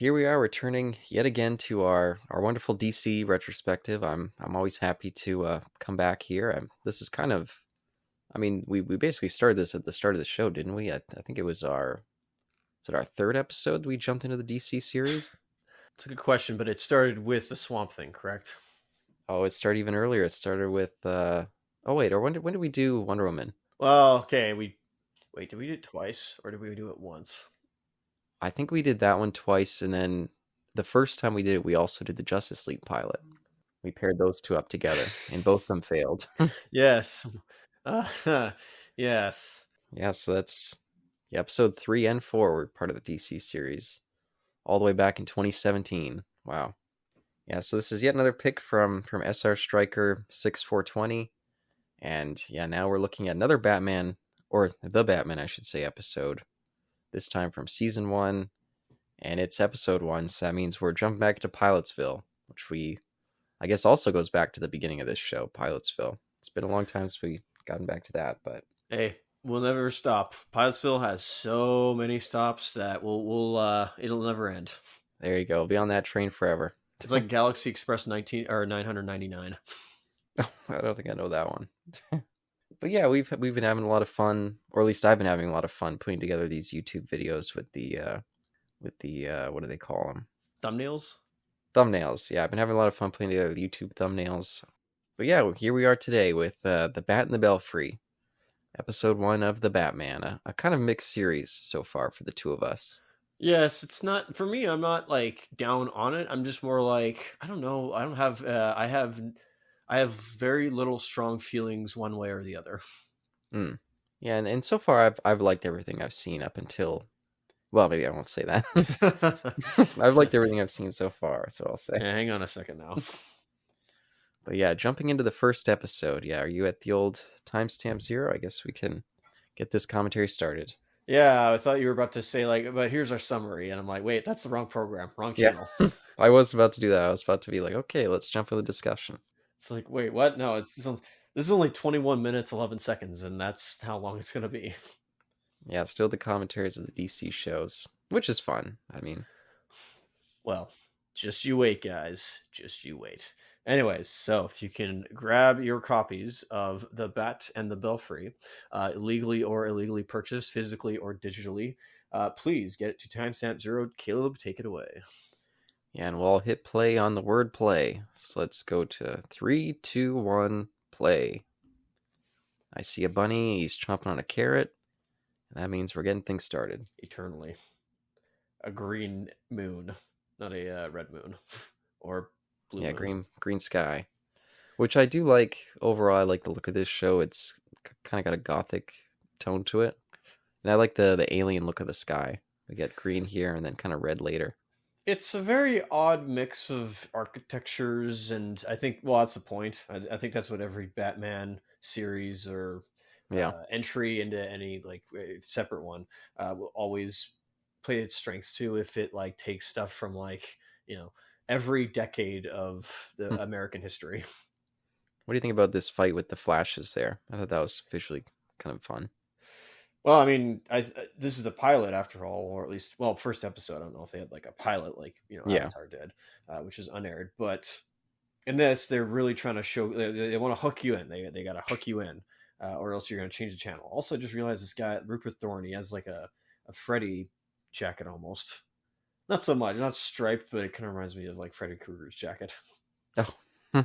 Here we are returning yet again to our wonderful DC retrospective. I'm always happy to come back here. This is kind of, I mean, we basically started this at the start of the show, didn't we? I think it was our third episode we jumped into the DC series? It's a good question, but it started with the Swamp Thing, correct? Oh, it started even earlier. It started with oh wait, or when did we do Wonder Woman? Well, okay. Did we do it twice or did we do it once? I think we did that one twice, and then the first time we did it, we also did the Justice League pilot. We paired those two up together, and both of them failed. Yes. Yes. Yeah, so that's episode 3 and 4 were part of the DC series, all the way back in 2017. Wow. Yeah, so this is yet another pick from SRstriker 6420, and yeah, now we're looking at another Batman, or the Batman, I should say, episode. This time from season 1, and it's episode 1, so that means we're jumping back to Pilotsville, which I guess also goes back to the beginning of this show, Pilotsville. It's been a long time since we gotten back to that, but Hey, we'll never stop. Pilotsville has so many stops that it'll never end. there you go. We'll be on that train forever. It's like Galaxy Express 19 or 999. I don't think I know that one. But yeah, we've been having a lot of fun, or at least I've been having a lot of fun putting together these YouTube videos with the what do they call them? Thumbnails? Thumbnails. Yeah, I've been having a lot of fun putting together YouTube thumbnails. But yeah, here we are today with The Bat and the Belfry, episode 1 of The Batman, a kind of mixed series so far for the two of us. Yes, it's not for me. I'm not like down on it. I'm just more like I don't know. I don't have. I have very little strong feelings one way or the other. Mm. Yeah, and so far I've liked everything I've seen up until, well, maybe I won't say that. I've liked everything I've seen so far, so I'll say. Yeah, hang on a second now. But yeah, jumping into the first episode. Yeah, are you at the old timestamp 0? I guess we can get this commentary started. Yeah, I thought you were about to say like, but here's our summary, and I'm like, wait, that's the wrong program, wrong Yeah, channel. I was about to do that. I was about to be like, okay, let's jump into the discussion. It's like, wait, what? No, this is only 21 minutes 11 seconds, and that's how long it's gonna be. Yeah, still the commentaries of the DC shows, which is fun. I mean, Well, just you wait, guys. Just you wait. Anyways, so if you can grab your copies of The Bat and the Belfry, legally or illegally purchased, physically or digitally, please get it to timestamp 0. Caleb, take it away. yeah, and we'll all hit play on the word play. So let's go to 3, 2, 1, play. I see a bunny. He's chomping on a carrot. And that means we're getting things started. Eternally. A green moon, not a red moon. Or blue Yeah, moon. green sky. Which I do like. Overall, I like the look of this show. It's kind of got a gothic tone to it. And I like the alien look of the sky. We get green here and then kind of red later. It's a very odd mix of architectures, and I think, well, that's the point. I think that's what every Batman series or Yeah. entry into any like separate one will always play its strengths to. If it like takes stuff from like every decade of Hmm. the American history. What do you think about this fight with the flashes there? I thought that was visually kind of fun. Well, I mean, this is a pilot after all, or at least, well, first episode. I don't know if they had like a pilot like Yeah. Avatar did, which is unaired. But in this, they're really trying to show they want to hook you in. They got to hook you in, or else you're going to change the channel. Also, just realized this guy Rupert Thorne, he has like a Freddy jacket almost. Not so much, not striped, but it kind of reminds me of like Freddy Krueger's jacket. Oh. Hmm.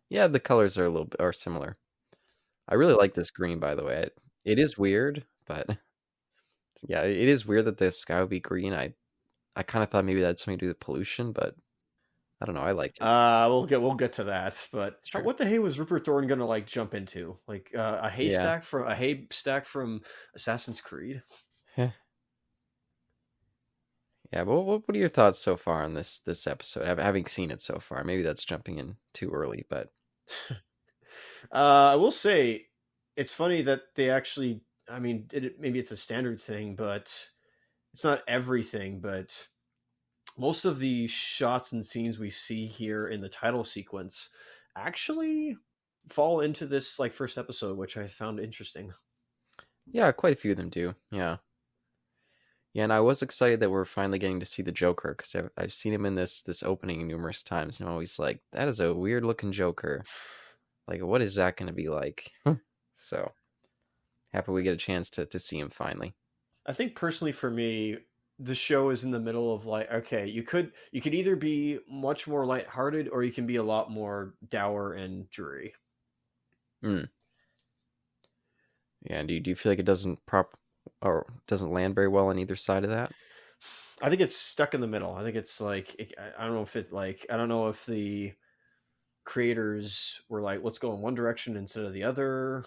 Yeah, the colors are a little bit are similar. I really like this green, by the way. It is weird, but yeah, it is weird that the sky would be green. I kind of thought maybe that had something to do with pollution, but I don't know. I liked it. We'll get to that. But Sure. what the hay was Rupert Thorne gonna like jump into? Like a Yeah. hay stack from Assassin's Creed? Yeah. Yeah, but what are your thoughts so far on this episode? Having seen it so far, maybe that's jumping in too early, but I will say it's funny that they actually. I mean, maybe it's a standard thing, but it's not everything. But most of the shots and scenes we see here in the title sequence actually fall into this like first episode, which I found interesting. yeah, quite a few of them do. Yeah, Yeah, and I was excited that we're finally getting to see the Joker because I've seen him in this opening numerous times, and I'm always like, that is a weird looking Joker. Like, what is that going to be like? So happy we get a chance to see him finally. I think personally for me, the show is in the middle of like, okay, you could either be much more lighthearted or you can be a lot more dour and dreary. Hmm. Yeah, and do you feel like it doesn't land very well on either side of that? I think it's stuck in the middle. I think it's like I don't know if it like I don't know if the creators were like, let's go in one direction instead of the other.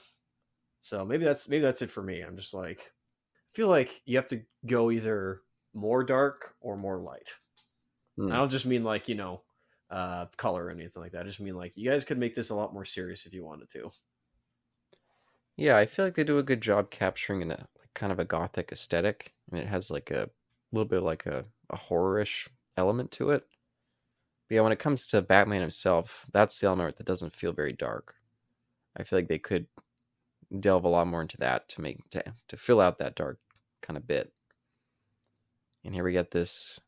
So maybe that's it for me. I'm just like I feel like you have to go either more dark or more light. I Hmm. don't just mean like color or anything like that. I just mean like you guys could make this a lot more serious if you wanted to. Yeah, I feel like they do a good job capturing like kind of a gothic aesthetic, and it has like a little bit like a horror-ish element to it. But yeah, when it comes to Batman himself, that's the element that doesn't feel very dark. I feel like they could delve a lot more into that to fill out that dark kind of bit. And here we get this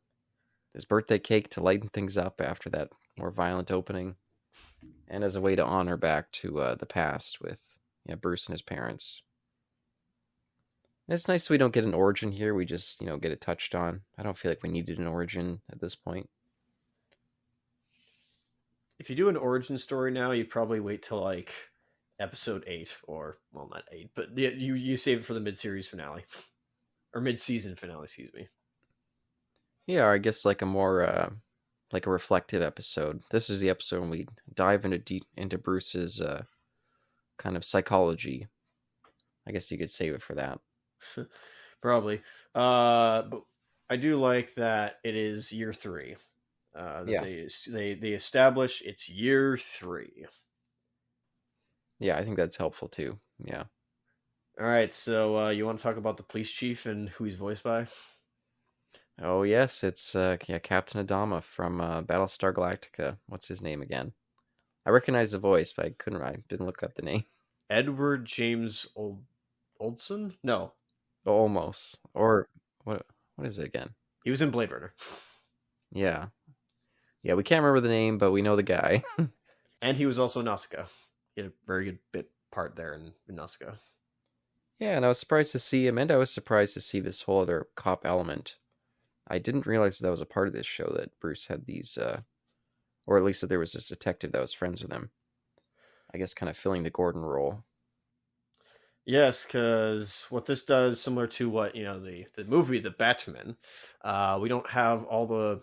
birthday cake to lighten things up after that more violent opening, and as a way to honor back to the past with Bruce and his parents. And it's nice we don't get an origin here. We just get it touched on. I don't feel like we needed an origin at this point. If you do an origin story now, you'd probably wait till like episode 8 or well not 8, but you save it for the mid-series finale or mid-season finale, excuse me. Yeah, I guess like a more like a reflective episode. This is the episode when we dive into Bruce's kind of psychology. I guess you could save it for that. Probably. But I do like that it is year 3. That Yeah, they establish it's year 3. yeah, I think that's helpful too. Yeah. All right, so you want to talk about the police chief and who he's voiced by? Oh yes, it's yeah, Captain Adama from Battlestar Galactica. What's his name again? I recognize the voice, but I didn't look up the name. Edward James Oldson? No, Almost. Or what is it again? he was in Blade Runner, Yeah. Yeah, we can't remember the name, but we know the guy. and he was also Nausicaa. He had a very good bit part there in Nausicaa. Yeah, and I was surprised to see him, and I was surprised to see this whole other cop element. I didn't realize that was a part of this show that Bruce had these, or at least that there was this detective that was friends with him. I guess kind of filling the Gordon role. Yes, because what this does, similar to what the movie The Batman, we don't have all the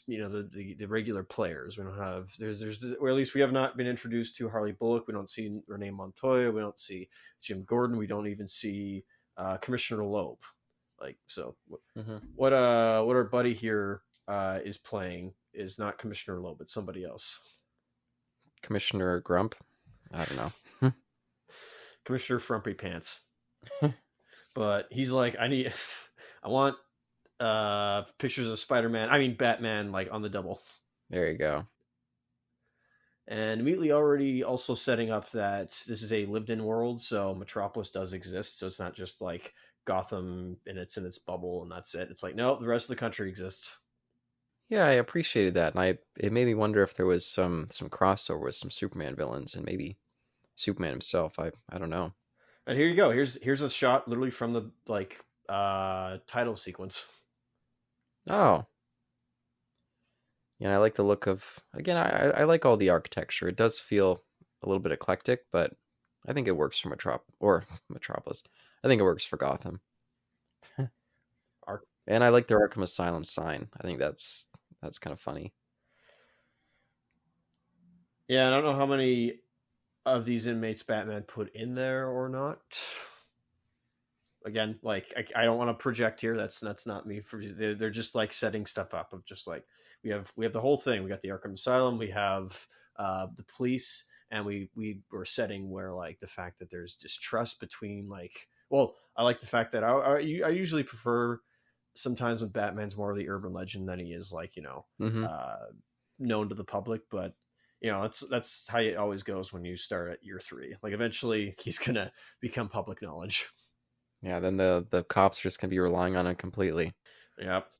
the regular players. We don't have there's or at least we have not been introduced to Harley Bullock. We don't see Renee Montoya. We don't see Jim Gordon. We don't even see Commissioner Loeb. Like so, Hmm. what our buddy here is playing is not Commissioner Loeb. It's somebody else. Commissioner Grump. I don't know. Commissioner Frumpy Pants. But he's like, I want pictures of Spider-Man, I mean Batman, like on the double. There you go. And immediately already also setting up that this is a lived-in world, so Metropolis does exist, so it's not just like Gotham and it's in its bubble and that's it. It's like, no, the rest of the country exists. Yeah, I appreciated that, and it made me wonder if there was some crossover with some Superman villains, and maybe Superman himself. I don't know. And here you go. Here's a shot literally from the like title sequence. Oh, yeah, I like the look of. Again, I like all the architecture. It does feel a little bit eclectic, but I think it works for Metropolis. I think it works for Gotham, Arc. and I like their Arkham Asylum sign. I think that's kind of funny. Yeah, I don't know how many of these inmates Batman put in there or not. Again, like I don't want to project here. That's not me. They're just like setting stuff up of just like we have the whole thing. We got the Arkham Asylum. We have the police, and we were setting where like the fact that there's distrust between like. Well, I like the fact that I usually prefer sometimes when Batman's more of the urban legend than he is like Hmm. known to the public, but that's how it always goes when you start at year 3. Like eventually he's gonna become public knowledge. Yeah, then the cops are just gonna be relying on it completely. Yep.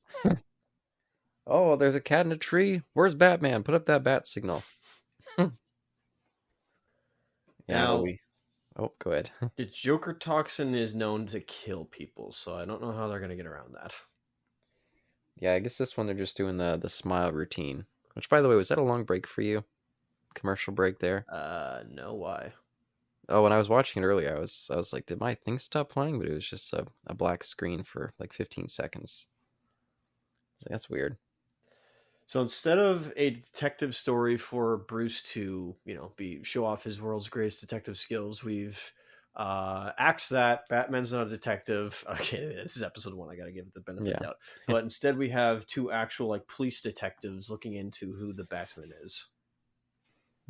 Oh, there's a cat in a tree. Where's Batman? Put up that bat signal. Yeah, it'll Now, be. Oh, go ahead. the Joker toxin is known to kill people, so I don't know how they're gonna get around that. Yeah, I guess this one they're just doing the smile routine. Which, by the way, was that a long break for you? Commercial break there. No, why? Oh, when I was watching it earlier, I was like, did my thing stop playing? But it was just a black screen for like 15 seconds. I was like, that's weird. So instead of a detective story for Bruce to, be show off his world's greatest detective skills, we've axed that. Batman's not a detective. Okay, this is episode 1. I got to give it the benefit of Yeah. the doubt. But instead, we have two actual like police detectives looking into who the Batman is.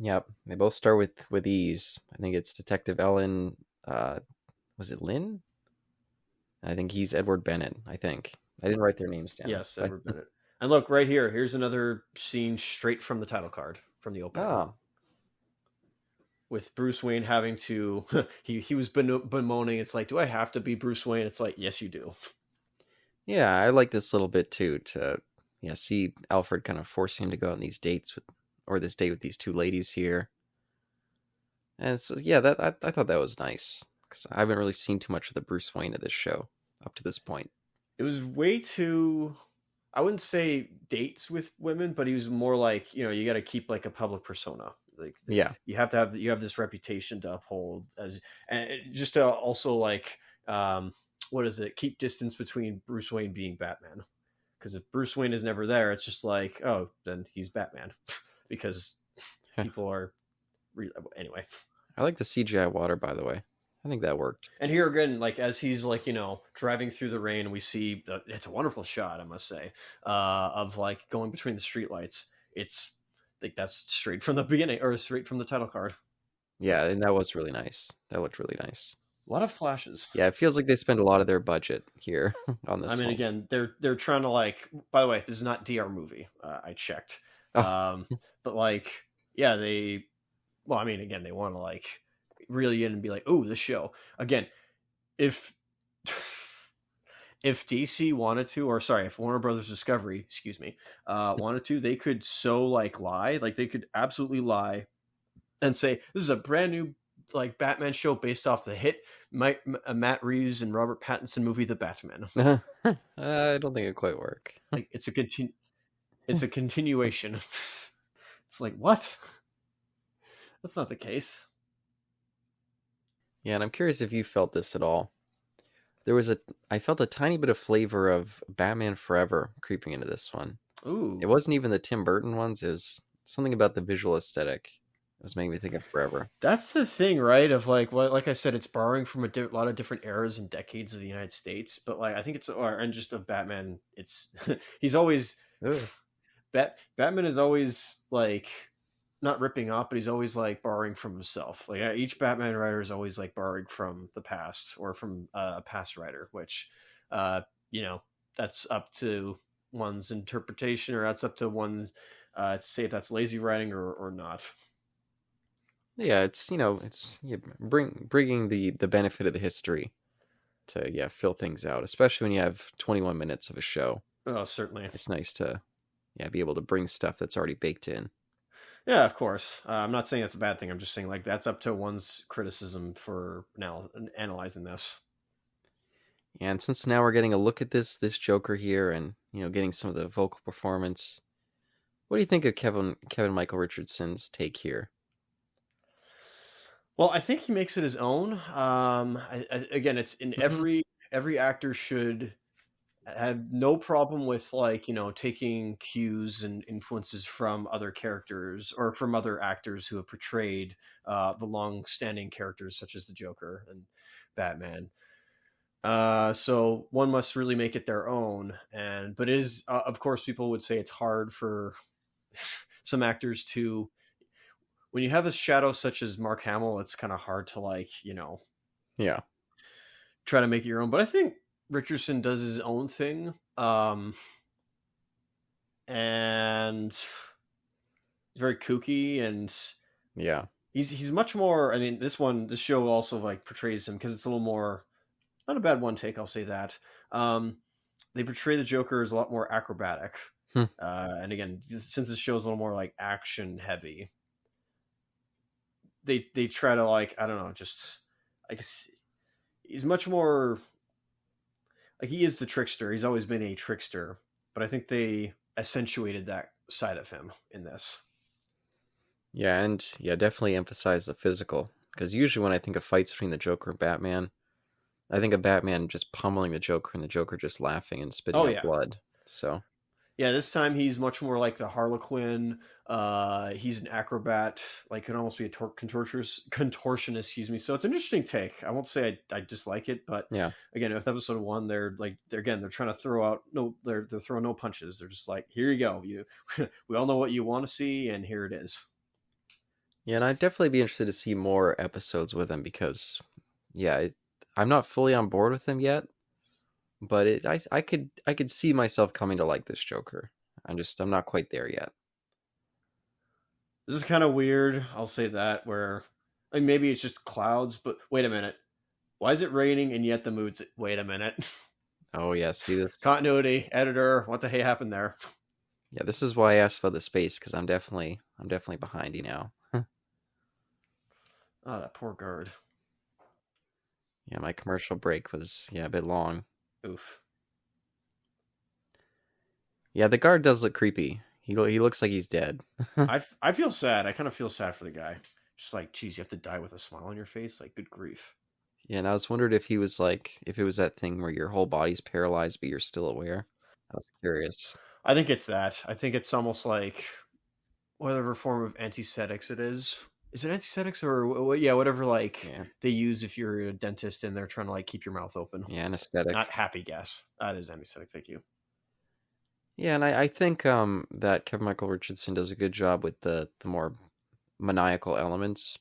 Yep. They both start with E's. I think it's Detective Ellen. Was it Lynn? I think he's Edward Bennett. I think I didn't write their names down, Yes, but Edward Bennett. And look right here. Here's another scene straight from the title card from the opening. oh With Bruce Wayne having to, he was bemoaning. It's like, do I have to be Bruce Wayne? It's like, yes, you do. yeah, I like this little bit too. To see Alfred kind of forcing him to go on these dates with, or this date with these two ladies here, and it's, yeah, that I thought that was nice because I haven't really seen too much of the Bruce Wayne of this show up to this point. It was way too, I wouldn't say dates with women, but he was more like, you got to keep like a public persona. Like Yeah, you have this reputation to uphold as, and just to also like, what is it? Keep distance between Bruce Wayne being Batman. Because if Bruce Wayne is never there, it's just like, oh, then he's Batman, because people are anyway. I like the CGI water, by the way. I think that worked. And here again, like as he's like driving through the rain, we see it's a wonderful shot, I must say, of like going between the streetlights. It's like that's straight from the beginning or straight from the title card. Yeah, and that was really nice. That looked really nice. A lot of flashes. Yeah, it feels like they spend a lot of their budget here on I this mean, one. again, they're trying to like. By the way, this is not DR movie. I checked, Oh, but like, yeah, they. Well, I mean, again, they want to like reel you in and be like, oh, this show again. If if DC wanted to, or sorry, if Warner Brothers Discovery, excuse me, wanted to, they could so like lie, like they could absolutely lie and say this is a brand new like Batman show based off the hit Matt Reeves and Robert Pattinson movie The Batman. I don't think it quite work. Like it's a continuation. It's like what? That's not the case. Yeah, and I'm curious if you felt this at all. I felt a tiny bit of flavor of Batman Forever creeping into this one. Ooh, It wasn't even the Tim Burton ones. It was something about the visual aesthetic. It was making me think of Forever. that's the thing, right? Of like, what, like I said, it's borrowing from a lot of different eras and decades of the United States. But like, I think it's, and just of Batman, it's he's always Ugh. Batman is always like not ripping off, but he's always like borrowing from himself. Like each Batman writer is always like borrowing from the past or from a past writer, which, uh, you know, that's up to one's interpretation, or that's up to one to say if that's lazy writing or not. Yeah, it's bringing the benefit of the history to fill things out, especially when you have 21 minutes of a show. Oh, certainly. It's nice to be able to bring stuff that's already baked in. Yeah, of course. I'm not saying that's a bad thing. I'm just saying like that's up to one's criticism for now analyzing this. And since now we're getting a look at this Joker here, and getting some of the vocal performance, what do you think of Kevin Michael Richardson's take here? Well, I think he makes it his own. Again, it's in Mhm. every actor should have no problem with like taking cues and influences from other characters or from other actors who have portrayed the long-standing characters such as the Joker and Batman. So one must really make it their own. And but it is of course people would say it's hard for some actors to when you have a shadow such as Mark Hamill, it's kind of hard to like Yeah, try to make it your own. But I think Richardson does his own thing, and he's very kooky, and yeah, he's much more. I mean, this show also like portrays him because it's a little more Not a bad one take, I'll say that. They portray the Joker as a lot more acrobatic. Hmm. And again, since this show is a little more like action heavy, they try to like, I don't know, just I guess he's much more like he is the trickster. He's always been a trickster, but I think they accentuated that side of him in this. Yeah, and yeah, definitely emphasize the physical. Because usually when I think of fights between the Joker and Batman, I think of Batman just pummeling the Joker and the Joker just laughing and spitting Oh out yeah, blood. So, yeah. This time he's much more like the Harlequin. He's an acrobat, like can almost be a contortionist. Excuse me. So it's an interesting take. I won't say I dislike it, but yeah. again, with episode one, they're trying to throw out no, they're throwing no punches. They're just like, here you go. You, we all know what you want to see, and here it is. Yeah, and I'd definitely be interested to see more episodes with him because, yeah, I'm not fully on board with him yet, but I could see myself coming to like this Joker. I'm not quite there yet. This is kind of weird. I'll say that. Where, I mean, maybe it's just clouds, but wait a minute. Why is it raining and yet the mood's? Wait a minute. Oh yeah, see this? Continuity, editor. What the hey happened there? Yeah, this is why I asked about the space because I'm definitely behind you now. Oh, that poor guard. Yeah, my commercial break was a bit long. Oof. Yeah, the guard does look creepy. He looks like he's dead. I feel sad. I kind of feel sad for the guy. Just like, geez, you have to die with a smile on your face. Like, good grief. Yeah, and I was wondering if he was like if it was that thing where your whole body's paralyzed but you're still aware. I was curious. I think it's that. I think it's almost like whatever form of anesthetics it is. Is it anesthetics or yeah, whatever like Yeah, they use if you're a dentist and they're trying to like keep your mouth open. yeah, anesthetic. Not happy gas. That is anesthetic. Thank you. Yeah, and I think that Kevin Michael Richardson does a good job with the more maniacal elements.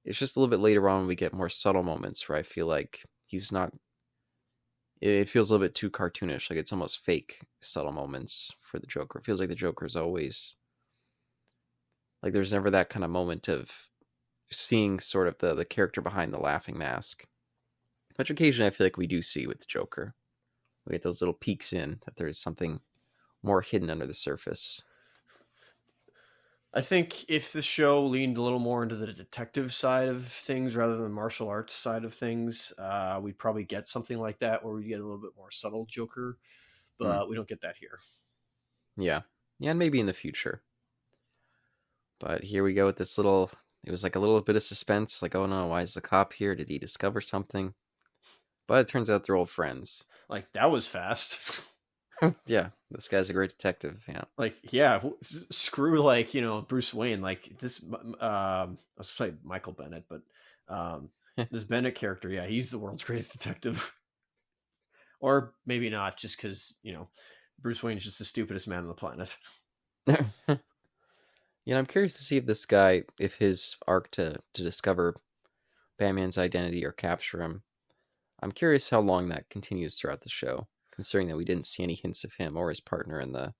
It's just a little bit later on when we get more subtle moments where I feel like he's not. It feels a little bit too cartoonish, like it's almost fake subtle moments for the Joker. It feels like the Joker's always like there's never that kind of moment of seeing sort of the character behind the laughing mask, which occasionally I feel like we do see with the Joker. We get those little peeks in that there's something more hidden under the surface. I think if the show leaned a little more into the detective side of things rather than the martial arts side of things, we'd probably get something like that where we get a little bit more subtle Joker, Hmm. but we don't get that here. Yeah. Yeah, and maybe in the future. But here we go with this little. It was like a little bit of suspense, like, oh no, why is the cop here? Did he discover something? But it turns out they're old friends. Like that was fast. Yeah, this guy's a great detective. Yeah. Like yeah, screw like Bruce Wayne. Like this, I was say Michael Bennett, but this Bennett character, yeah, he's the world's greatest detective, or maybe not, just because Bruce Wayne is just the stupidest man on the planet. I'm curious to see if this guy, if his arc to discover Batman's identity or capture him, I'm curious how long that continues throughout the show, considering that we didn't see any hints of him or his partner in the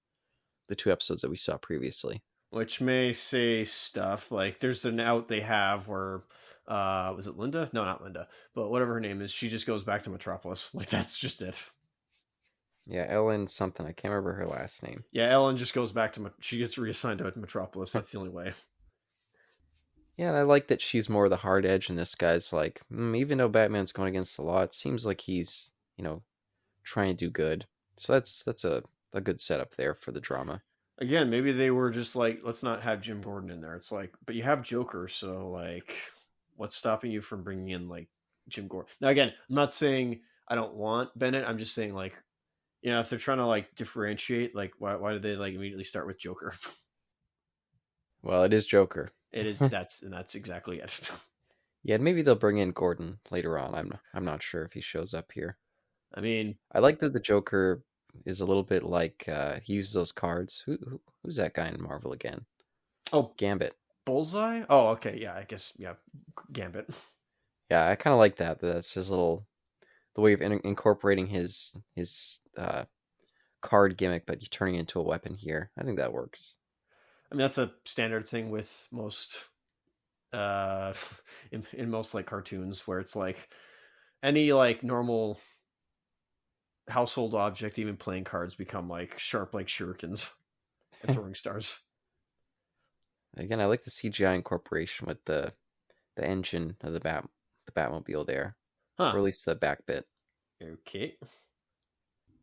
two episodes that we saw previously. Which may say stuff like there's an out they have where was it Linda? No, not Linda, but whatever her name is, she just goes back to Metropolis. Like that's just it. Yeah, Ellen something. I can't remember her last name. Yeah, Ellen just goes back to she gets reassigned to Metropolis. That's the only way. Yeah, and I like that she's more the hard edge, and this guy's like, even though Batman's going against the law, it seems like he's, trying to do good. So that's a good setup there for the drama. Again, maybe they were just like, let's not have Jim Gordon in there. It's like, but you have Joker, so like, what's stopping you from bringing in like Jim Gordon? Now, again, I'm not saying I don't want Bennett. I'm just saying like, if they're trying to like differentiate, like, why did they like immediately start with Joker? Well, it is Joker. It is that's exactly it. Yeah, maybe they'll bring in Gordon later on. I'm not sure if he shows up here. I mean, I like that the Joker is a little bit like he uses those cards. Who's that guy in Marvel again? oh, Gambit. Bullseye. Oh, okay, yeah, I guess yeah, Gambit. Yeah, I kind of like that. That's his little the way of incorporating his card gimmick, but turning it into a weapon here. I think that works. I mean, that's a standard thing with most uh in most like cartoons where it's like any like normal household object, even playing cards, become like sharp like shurikens and throwing stars. Again, I like the CGI incorporation with the engine of the Batmobile there, Huh. or at least the back bit. Okay.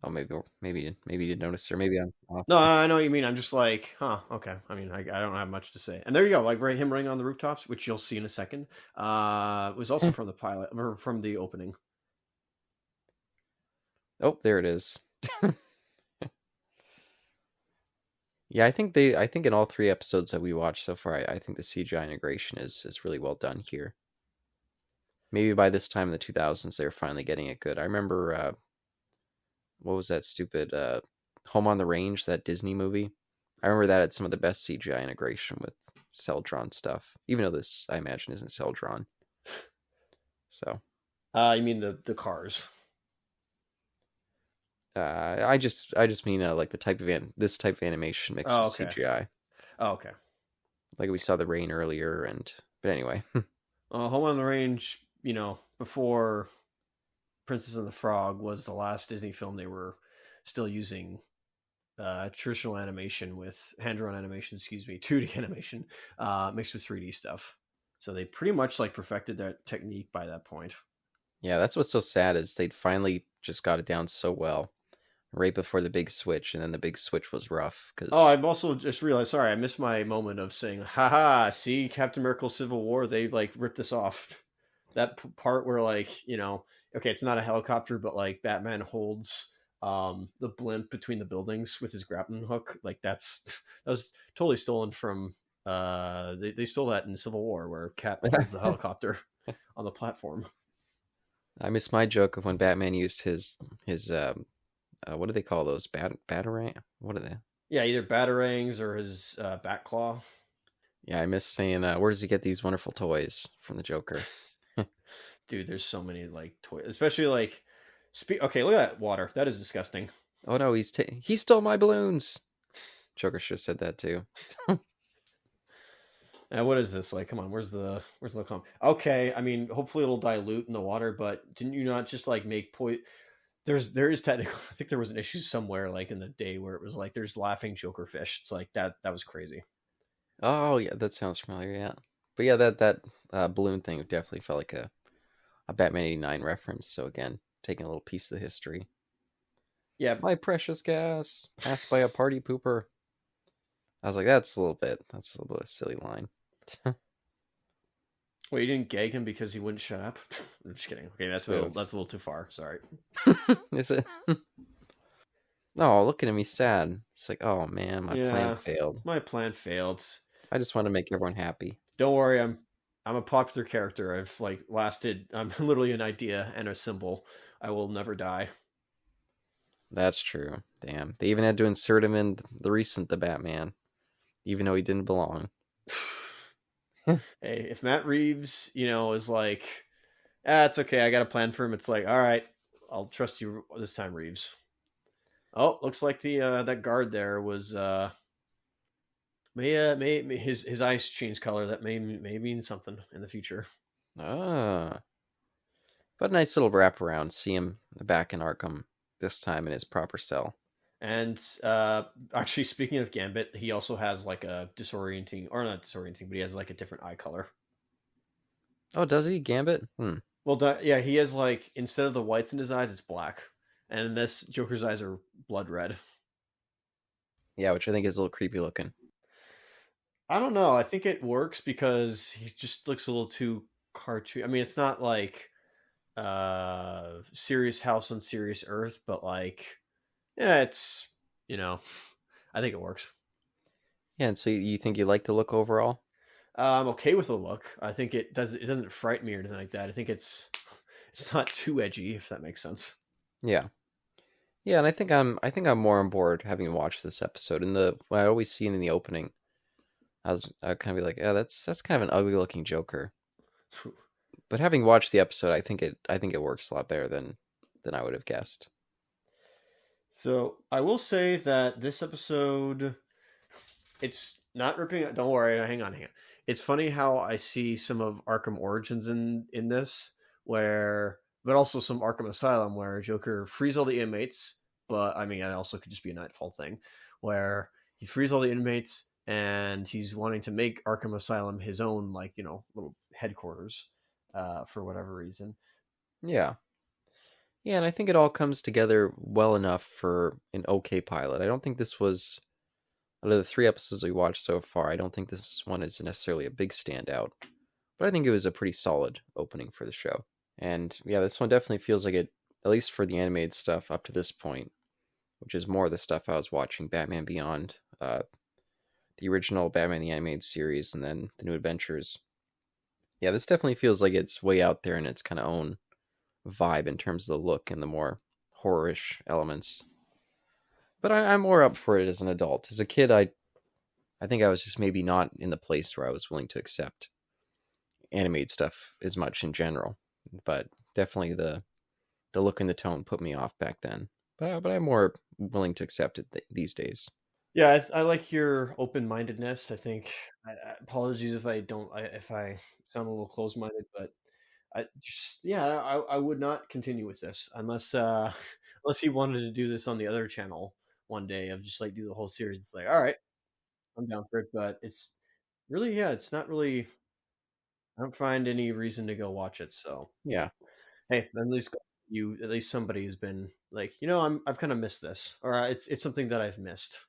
Oh, maybe you didn't notice, or maybe I'm off. No, I know what you mean. I'm just like, huh, okay. I mean, I don't have much to say. And there you go, like him running on the rooftops, which you'll see in a second, was also from the pilot or from the opening. Oh, there it is. Yeah, I think in all three episodes that we watched so far, I think the CGI integration is really well done here. Maybe by this time in the 2000s, they were finally getting it good. I remember what was that stupid Home on the Range, that Disney movie? I remember that had some of the best CGI integration with cell drawn stuff. Even though this, I imagine, isn't cell drawn. So, You mean the cars? I just mean like the type of this type of animation mixed Oh, with okay. CGI. Oh, okay. Like we saw the rain earlier, and but anyway, Home on the Range, before Princess and the Frog was the last Disney film they were still using traditional animation with hand-drawn animation, 2D animation mixed with 3D stuff. So they pretty much like perfected that technique by that point. yeah, that's what's so sad is they'd finally just got it down so well right before the big switch, and then the big switch was rough Oh, because I've also just realized. Sorry, I missed my moment of saying, "Haha! See, Captain America: Civil War. They like ripped this off." That part where okay, it's not a helicopter, but like Batman holds the blimp between the buildings with his grappling hook. Like that was totally stolen from. They stole that in Civil War where Cap holds the helicopter on the platform. I missed my joke of when Batman used his what do they call those batarang? What are they? Yeah, either batarangs or his bat claw. Yeah, I miss saying where does he get these wonderful toys from the Joker? Dude, there's so many like toys, especially like. Okay, look at that water. That is disgusting. Oh no, he stole my balloons. Joker should have said that too. And what is this like? Come on, where's the comp? Okay, I mean, hopefully it'll dilute in the water, but didn't you not just like make point? There is technically. I think there was an issue somewhere like in the day where it was like there's laughing Joker fish. It's like that was crazy. Oh yeah, that sounds familiar. Yeah, but yeah, that balloon thing definitely felt like a Batman '89 reference. So again, taking a little piece of the history. Yeah. My precious gas passed by a party pooper. I was like, that's a little bit of a silly line. Well, you didn't gag him because he wouldn't shut up. I'm just kidding. Okay, that's So, that's a little too far. Sorry. is it? No, looking at me sad. It's like, oh man, my plan Yeah, failed. my plan failed. I just want to make everyone happy. Don't worry, I'm a popular character. I've like lasted. I'm literally an idea and a symbol. I will never die. That's true. Damn. They even had to insert him in the recent The Batman, even though he didn't belong. Hey, if Matt Reeves, is like, it's okay, I got a plan for him. It's like, all right, I'll trust you this time, Reeves. Oh, looks like the that guard there was may his eyes change color. That may mean something in the future. Ah. But a nice little wraparound. See him back in Arkham, this time in his proper cell. And actually, speaking of Gambit, he also has like a disorienting, or not disorienting, but he has like a different eye color. Oh, does he? Gambit? Well, yeah, he has like instead of the whites in his eyes, it's black, and this Joker's eyes are blood red. Yeah, which I think is a little creepy looking. I don't know. I think it works because he just looks a little too cartoon. I mean, it's not like Serious House on Serious Earth, but like, yeah, it's I think it works. Yeah, and so you think you like the look overall? I'm okay with the look. I think it doesn't frighten me or anything like that. I think it's not too edgy, if that makes sense. Yeah. Yeah, and I think I'm more on board having watched this episode. And the what I always see in the opening, I kind of be like, yeah, that's kind of an ugly looking Joker. But having watched the episode, I think it works a lot better than I would have guessed. So I will say that this episode, it's not ripping. Don't worry, hang on. It's funny how I see some of Arkham Origins in this, where but also some Arkham Asylum where Joker frees all the inmates. But I mean, it also could just be a Nightfall thing where he frees all the inmates and he's wanting to make Arkham Asylum his own, like, little headquarters for whatever reason. Yeah. Yeah, and I think it all comes together well enough for an okay pilot. I don't think this was, out of the 3 episodes we watched so far, I don't think this one is necessarily a big standout. But I think it was a pretty solid opening for the show. And yeah, this one definitely feels like it, at least for the animated stuff up to this point, which is more of the stuff I was watching, Batman Beyond, the original Batman the Animated Series, and then the New Adventures. Yeah, this definitely feels like it's way out there in its kind of own vibe in terms of the look and the more horror-ish elements. But I'm more up for it as an adult. As a kid, I think I was just maybe not in the place where I was willing to accept animated stuff as much in general. But definitely the look and the tone put me off back then. But I'm more willing to accept it these days. Yeah, I like your open mindedness. I think. Apologies if I don't. If I sound a little closed minded, but I would not continue with this unless unless he wanted to do this on the other channel one day of just like do the whole series. It's like, all right, I'm down for it, but it's really, yeah, it's not really. I don't find any reason to go watch it. So Yeah. hey, at least somebody has been like, I've kind of missed this, or it's something that I've missed.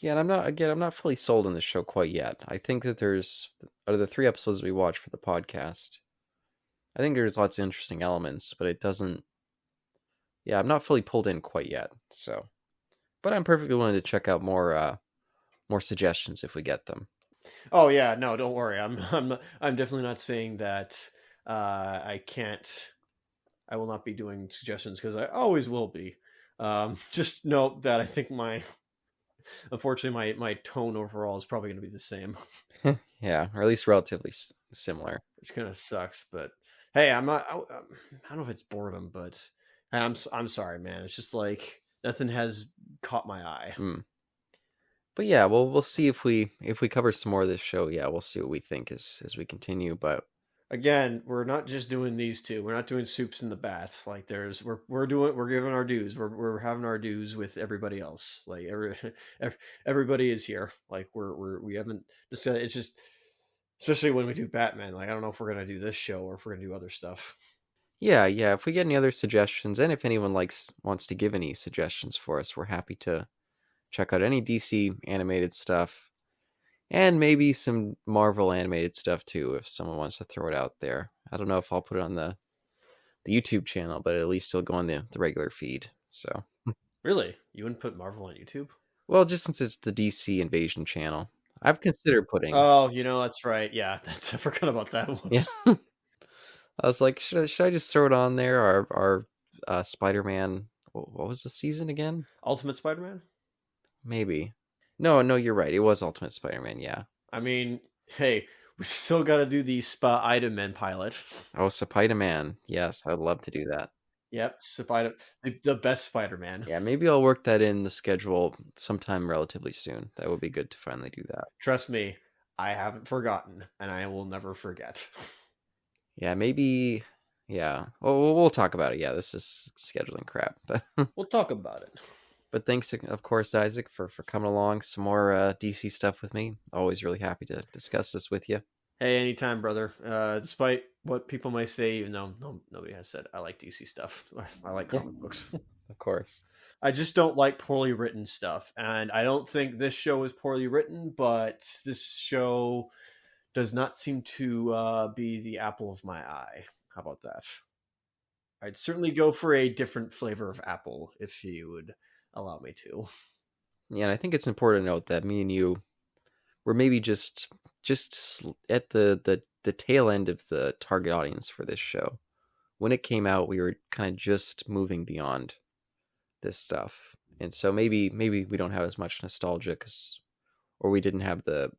Yeah, and I'm not fully sold on the show quite yet. I think that there's, out of the 3 episodes we watched for the podcast, I think there's lots of interesting elements, but it doesn't. Yeah, I'm not fully pulled in quite yet. So, but I'm perfectly willing to check out more suggestions if we get them. Oh yeah, no, don't worry. I'm definitely not saying that I can't. I will not be doing suggestions because I always will be. Just note that I think unfortunately, my tone overall is probably going to be the same, Yeah, or at least relatively similar. which kind of sucks. But hey, I'm not. I don't know if it's boredom, but I'm sorry, man. It's just like nothing has caught my eye. Mm. But yeah, we'll see if we cover some more of this show. Yeah, we'll see what we think as we continue. But Again, we're not just doing these two. We're not doing soups in the bat. Like we're giving our dues. We're having our dues with everybody else. Like everybody is here. Like we haven't just it's just especially when we do Batman. Like I don't know if we're gonna do this show or if we're gonna do other stuff. yeah, if we get any other suggestions, and if anyone wants to give any suggestions for us, we're happy to check out any DC animated stuff and maybe some Marvel animated stuff too if someone wants to throw it out there. I don't know if I'll put it on the YouTube channel, but at least it'll go on the regular feed. So, Really, you wouldn't put Marvel on YouTube? well, just since it's the DC Invasion channel, I've considered putting. Oh, that's right. Yeah, that's I forgot about that. Yeah, Whoops. I was like, should I just throw it on there? Our Spider-Man. What was the season again? Ultimate Spider-Man. Maybe. No, you're right. It was Ultimate Spider-Man. Yeah. I mean, hey, we still got to do the Spider-Man pilot. Oh, Spider-Man. Yes, I'd love to do that. Yep, the best Spider-Man. Yeah, maybe I'll work that in the schedule sometime relatively soon. That would be good to finally do that. Trust me, I haven't forgotten, and I will never forget. Yeah, maybe. Yeah. Well, we'll talk about it. Yeah, this is scheduling crap. But We'll talk about it. but thanks, of course, Isaac, for coming along. Some more DC stuff with me. Always really happy to discuss this with you. Hey, anytime, brother. Despite what people may say, even though nobody has said I like DC stuff. I like Yeah. comic books. Of course. I just don't like poorly written stuff, and I don't think this show is poorly written. But this show does not seem to be the apple of my eye. How about that? I'd certainly go for a different flavor of apple if you would allow me to. Yeah, and I think it's important to note that me and you were maybe just at the tail end of the target audience for this show. When it came out, we were kind of just moving beyond this stuff, and so maybe we don't have as much nostalgia, or we didn't have the,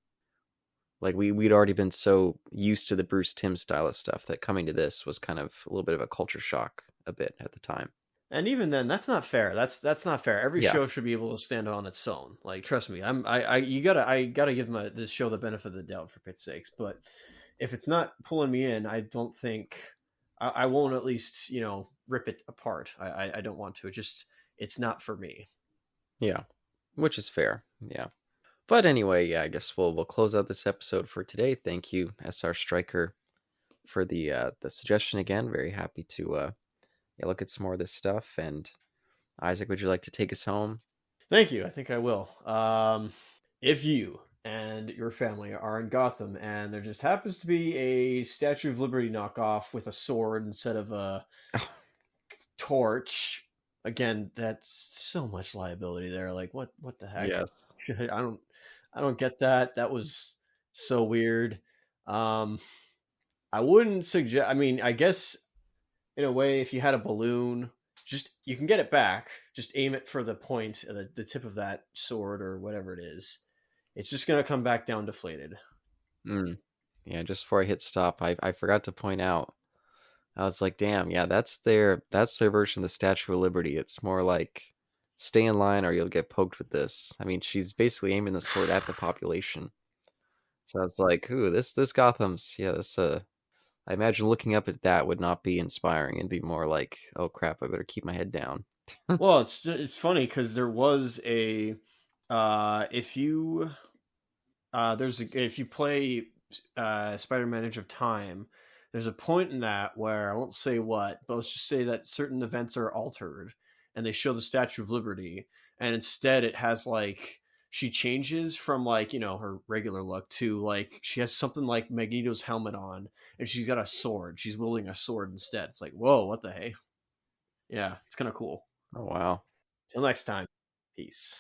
like, we'd already been so used to the Bruce Timm style of stuff that coming to this was kind of a little bit of a culture shock a bit at the time. And even then, that's not fair. That's not fair. Every Yeah. show should be able to stand on its own. Like, trust me, I gotta give this show the benefit of the doubt for pit's sakes. But if it's not pulling me in, I don't think I won't at least rip it apart. I don't want to. It's not for me. Yeah, which is fair. Yeah. But anyway, yeah, I guess we'll close out this episode for today. Thank you, SRstriker, for the suggestion again. Very happy to yeah, look at some more of this stuff. And Isaac, would you like to take us home? Thank you. I think I will. If you and your family are in Gotham and there just happens to be a Statue of Liberty knockoff with a sword instead of a torch, again, that's so much liability there. Like, what the heck? Yes. I don't get that. That was so weird. Um, I wouldn't suggest. I mean, I guess in a way, if you had a balloon, just you can get it back. Just aim it for the point, the tip of that sword or whatever it is. It's just gonna come back down deflated. Mm. Yeah, just before I hit stop, I forgot to point out. I was like, damn, yeah, that's their version of the Statue of Liberty. It's more like stay in line or you'll get poked with this. I mean, she's basically aiming the sword at the population. So I was like, ooh, this Gotham's yeah, this I imagine looking up at that would not be inspiring and be more like, oh crap, I better keep my head down. Well, it's funny because there was a if you if you play Spider-Man Edge of Time, there's a point in that where I won't say what, but let's just say that certain events are altered, and they show the Statue of Liberty, and instead it has like she changes from like her regular look to like she has something like Magneto's helmet on, and she's got a sword. She's wielding a sword instead. It's like whoa, what the hey? Yeah, it's kind of cool. Oh wow. Till next time, peace.